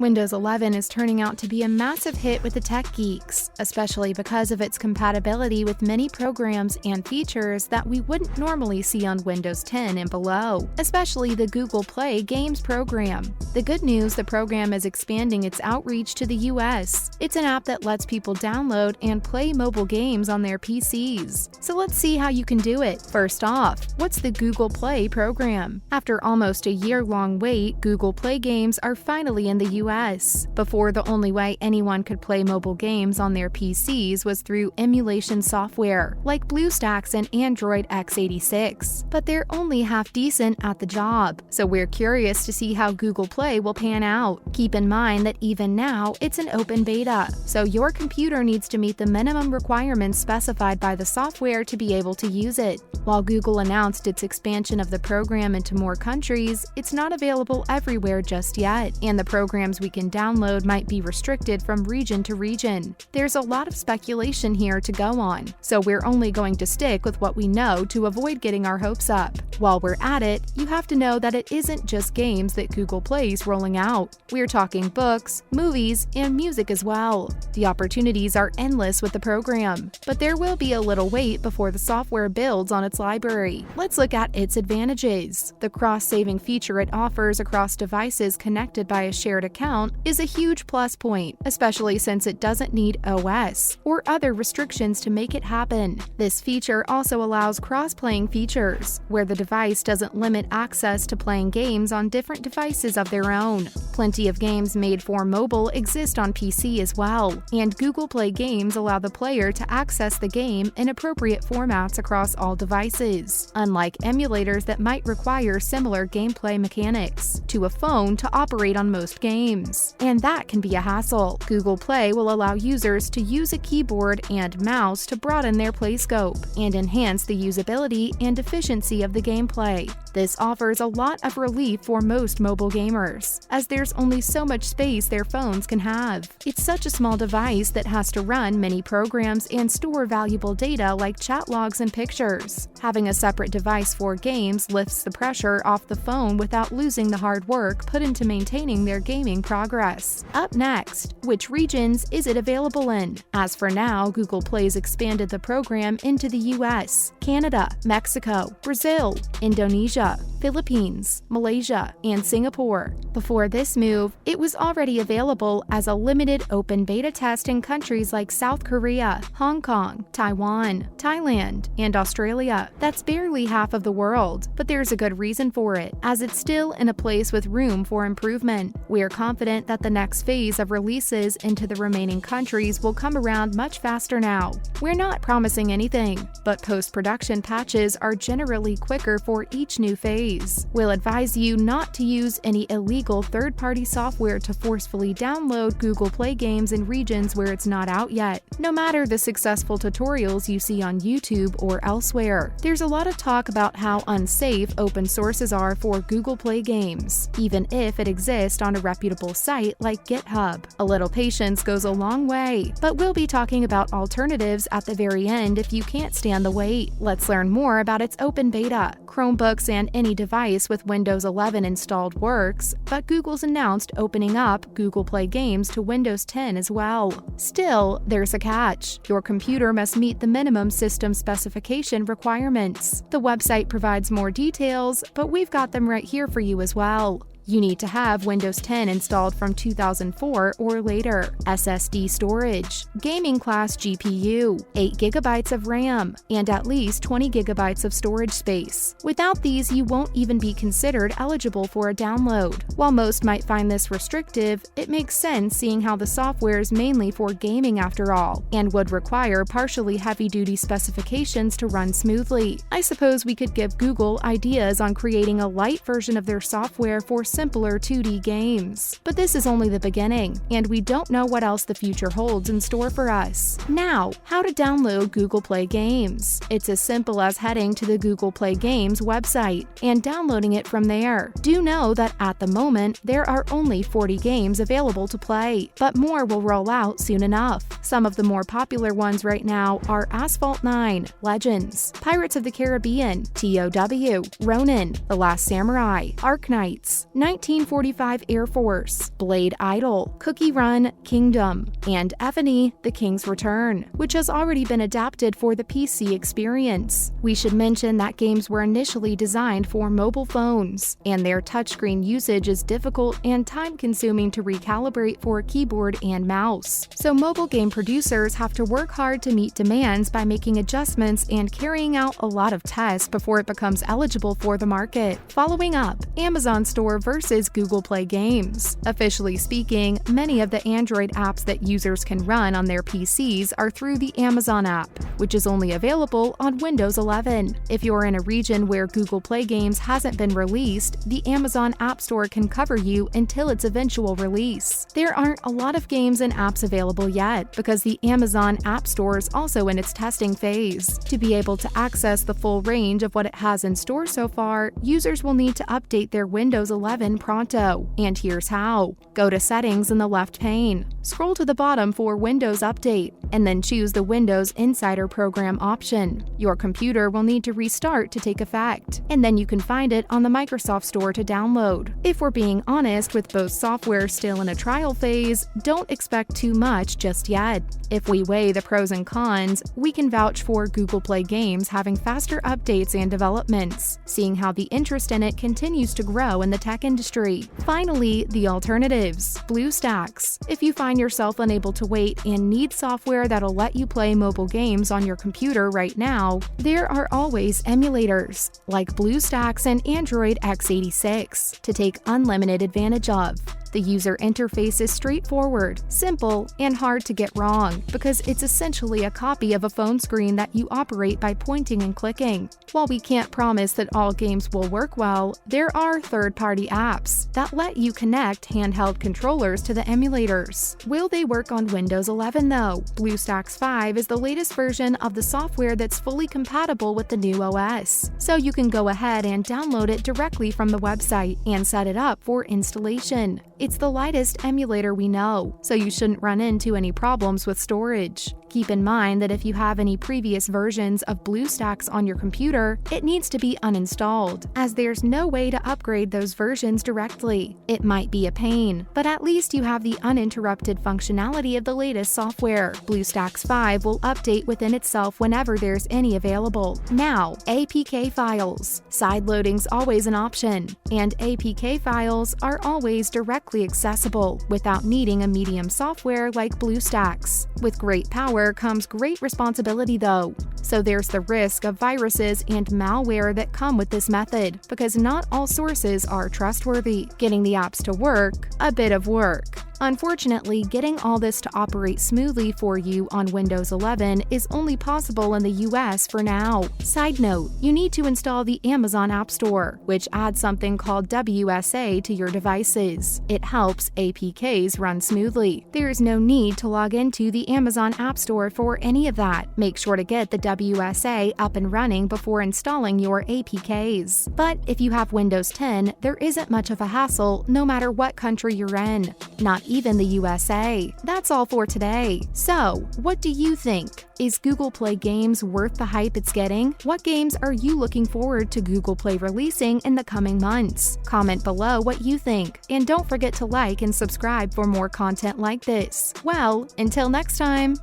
Windows 11 is turning out to be a massive hit with the tech geeks, especially because of its compatibility with many programs and features that we wouldn't normally see on Windows 10 and below, especially the Google Play Games program. The good news, the program is expanding its outreach to the US. It's an app that lets people download and play mobile games on their PCs. So let's see how you can do it. First off, what's the Google Play program? After almost a year-long wait, Google Play Games are finally in the US. Before, the only way anyone could play mobile games on their PCs was through emulation software, like BlueStacks and Android x86. But they're only half decent at the job, so we're curious to see how Google Play will pan out. Keep in mind that even now, it's an open beta, so your computer needs to meet the minimum requirements specified by the software to be able to use it. While Google announced its expansion of the program into more countries, it's not available everywhere just yet, and the programs we can download might be restricted from region to region. There's a lot of speculation here to go on, so we're only going to stick with what we know to avoid getting our hopes up. While we're at it, you have to know that it isn't just games that Google Play's rolling out. We're talking books, movies, and music as well. The opportunities are endless with the program, but there will be a little wait before the software builds on its library. Let's look at its advantages. The cross-saving feature it offers across devices connected by a shared account is a huge plus point, especially since it doesn't need OS or other restrictions to make it happen. This feature also allows cross-playing features, where the device doesn't limit access to playing games on different devices of their own. Plenty of games made for mobile exist on PC as well, and Google Play Games allow the player to access the game in appropriate formats across all devices, unlike emulators that might require similar gameplay mechanics to a phone to operate on most games. And that can be a hassle. Google Play will allow users to use a keyboard and mouse to broaden their play scope and enhance the usability and efficiency of the gameplay. This offers a lot of relief for most mobile gamers, as there's only so much space their phones can have. It's such a small device that has to run many programs and store valuable data like chat logs and pictures. Having a separate device for games lifts the pressure off the phone without losing the hard work put into maintaining their gaming progress. Up next, which regions is it available in? As for now, Google Play's expanded the program into the US, Canada, Mexico, Brazil, Indonesia, Philippines, Malaysia, and Singapore. Before this move, it was already available as a limited open beta test in countries like South Korea, Hong Kong, Taiwan, Thailand, and Australia. That's barely half of the world, but there's a good reason for it, as it's still in a place with room for improvement. We are confident that the next phase of releases into the remaining countries will come around much faster now. We're not promising anything, but post-production patches are generally quicker for each new phase. We'll advise you not to use any illegal third-party software to forcefully download Google Play Games in regions where it's not out yet, no matter the successful tutorials you see on YouTube or elsewhere. There's a lot of talk about how unsafe open sources are for Google Play Games, even if it exists on a reputable site like GitHub. A little patience goes a long way, but we'll be talking about alternatives at the very end if you can't stand the wait. Let's learn more about its open beta. Chromebooks and any device with Windows 11 installed works, but Google's announced opening up Google Play Games to Windows 10 as well. Still, there's a catch. Your computer must meet the minimum system specification requirements. The website provides more details, but we've got them right here for you as well. You need to have Windows 10 installed from 2004 or later, SSD storage, gaming class GPU, 8 GB of RAM, and at least 20 GB of storage space. Without these, you won't even be considered eligible for a download. While most might find this restrictive, it makes sense seeing how the software is mainly for gaming after all, and would require partially heavy-duty specifications to run smoothly. I suppose we could give Google ideas on creating a light version of their software for simpler 2D games. But this is only the beginning, and we don't know what else the future holds in store for us. Now, how to download Google Play Games. It's as simple as heading to the Google Play Games website and downloading it from there. Do know that at the moment, there are only 40 games available to play, but more will roll out soon enough. Some of the more popular ones right now are Asphalt 9, Legends, Pirates of the Caribbean, TOW, Ronin, The Last Samurai, Ark Knights, 1945 Air Force, Blade Idol, Cookie Run, Kingdom, and Ebony: The King's Return, which has already been adapted for the PC experience. We should mention that games were initially designed for mobile phones, and their touchscreen usage is difficult and time-consuming to recalibrate for a keyboard and mouse. So mobile game producers have to work hard to meet demands by making adjustments and carrying out a lot of tests before it becomes eligible for the market. Following up, Amazon Store versus Google Play games. Officially speaking, many of the Android apps that users can run on their PCs are through the Amazon app, which is only available on Windows 11. If you're in a region where Google Play games hasn't been released, the Amazon App Store can cover you until its eventual release. There aren't a lot of games and apps available yet because the Amazon App Store is also in its testing phase. To be able to access the full range of what it has in store so far, users will need to update their Windows 11 pronto, and here's how. Go to Settings in the left pane. Scroll to the bottom for Windows Update, and then choose the Windows Insider Program option. Your computer will need to restart to take effect, and then you can find it on the Microsoft Store to download. If we're being honest, with both software still in a trial phase, don't expect too much just yet. If we weigh the pros and cons, we can vouch for Google Play games having faster updates and developments, seeing how the interest in it continues to grow in the tech industry. Finally, the alternatives. BlueStacks. If you find yourself unable to wait and need software that'll let you play mobile games on your computer right now, there are always emulators, like BlueStacks and Android x86, to take unlimited advantage of. The user interface is straightforward, simple, and hard to get wrong because it's essentially a copy of a phone screen that you operate by pointing and clicking. While we can't promise that all games will work well, there are third-party apps that let you connect handheld controllers to the emulators. Will they work on Windows 11 though? BlueStacks 5 is the latest version of the software that's fully compatible with the new OS, so you can go ahead and download it directly from the website and set it up for installation. It's the lightest emulator we know, so you shouldn't run into any problems with storage. Keep in mind that if you have any previous versions of BlueStacks on your computer, it needs to be uninstalled, as there's no way to upgrade those versions directly. It might be a pain, but at least you have the uninterrupted functionality of the latest software. BlueStacks 5 will update within itself whenever there's any available. Now, APK files. Sideloading's always an option, and APK files are always directly accessible without needing a medium software like BlueStacks. With great power comes great responsibility though, so there's the risk of viruses and malware that come with this method because not all sources are trustworthy. Getting the apps to work, a bit of work. Unfortunately, getting all this to operate smoothly for you on Windows 11 is only possible in the US for now. Side note, you need to install the Amazon App Store, which adds something called WSA to your devices. It helps APKs run smoothly. There is no need to log into the Amazon App Store for any of that. Make sure to get the WSA up and running before installing your APKs. But if you have Windows 10, there isn't much of a hassle no matter what country you're in. Not even the USA. That's all for today. So, what do you think? Is Google Play games worth the hype it's getting? What games are you looking forward to Google Play releasing in the coming months? Comment below what you think, and don't forget to like and subscribe for more content like this. Well, until next time!